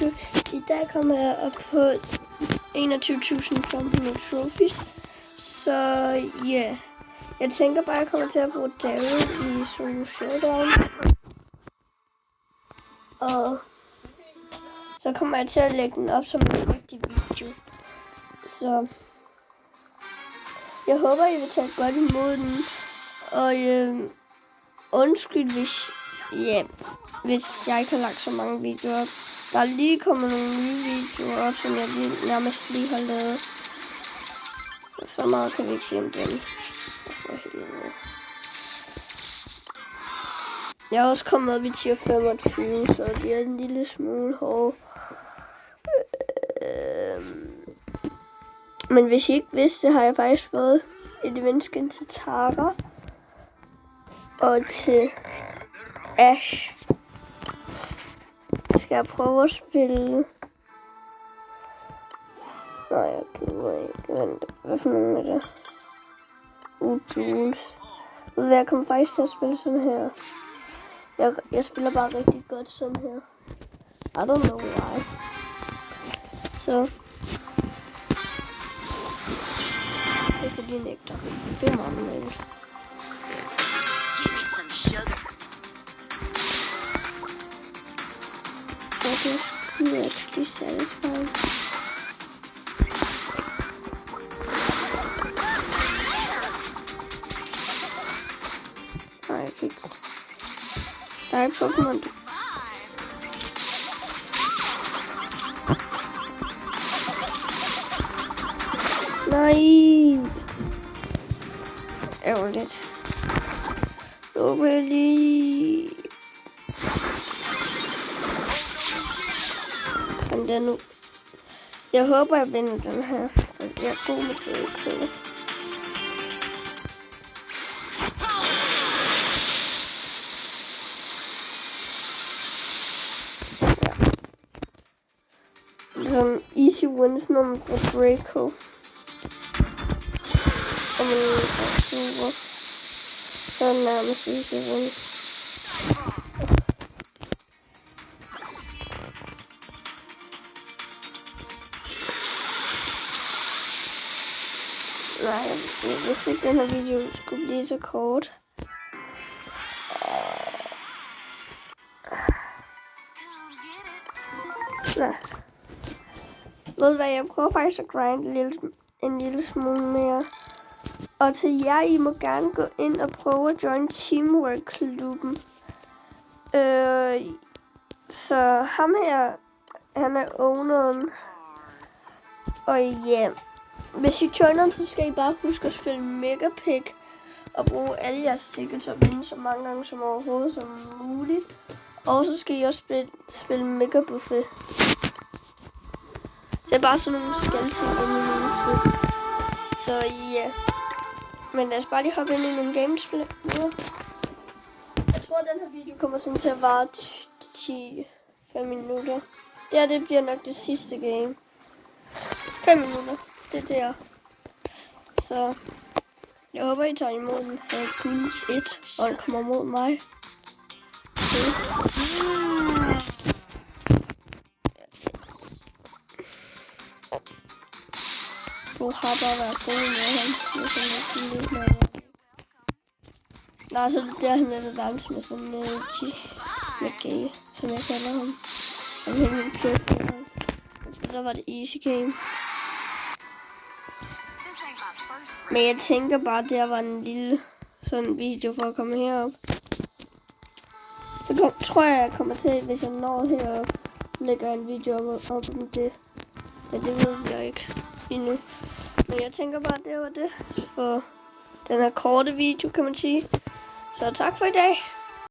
video. I dag kommer jeg op på 21.500 trophies. Så ja, jeg tænker bare, at jeg kommer til at bruge Daryl i Solo Showdown. Og så kommer jeg til at lægge den op som en rigtig video. Så jeg håber, I vil tage godt imod den. Og undskyld, hvis jeg ikke har lagt så mange videoer op. Der er lige kommet nogle nye videoer op, som jeg nærmest lige har lavet. Så meget kan vi ikke sige om dem. Jeg er også kommet op i tier 25, så det er en lille smule hårdt. Men hvis I ikke vidste det, har jeg faktisk fået et event til Tara og til Ash. Skal jeg prøve at spille? Nej, jeg gider ikke. Vent, hvad for nogle er det? Jules. Jeg kommer faktisk til at spille sådan her. Jeg spiller bare rigtig godt sådan her. I don't know why. Så det er fordi nægter. Det er meget nemt. Det er actually satisfying. Nej, jeg kan ikke. Der er ikke Pokémon. Nej. Ærgerligt. Really. Men det er nu. Jeg håber, jeg vinder den her. For jeg er god med det. Som easy wins nummer på Draco. Og man er super. Så er nærmest easy wins. Nej, jeg vidste ikke, den her video skulle blive så kort. Nej. Ved du hvad, jeg prøver faktisk at grinde en lille smule mere. Og til jer, I må gerne gå ind og prøve at join Teamwork-klubben. Så ham her, han er owneren. Og ja, hvis I joiner, så skal I bare huske at spille Megapick. Og bruge alle jeres tickets og vinde så mange gange som overhovedet som muligt. Og så skal I også spille Mega Buffet. Det er bare sådan nogle skaldting inde i min klub. Så ja. Men lad os bare lige hoppe ind i nogle gamespil. Jeg tror, at den her video kommer sådan til at vare 10-5 minutter. Det bliver nok det sidste game. 5 minutter. Det er der. Så jeg håber, I tager imod den her kun 1, og den kommer mod mig. Okay. Du har bare været god med ham. Nej, så er det der, han er dans med sådan med gay, som jeg kalder ham. Han er min køreste. Så der var det easy game. Men jeg tænker bare, at det var en lille sådan video for at komme herop. Så tror jeg kommer til, hvis jeg når herop, lægger en video op om det. Men det ved jeg ikke endnu. Men jeg tænker bare, at det var det for den her korte video, kan man sige. Så tak for i dag.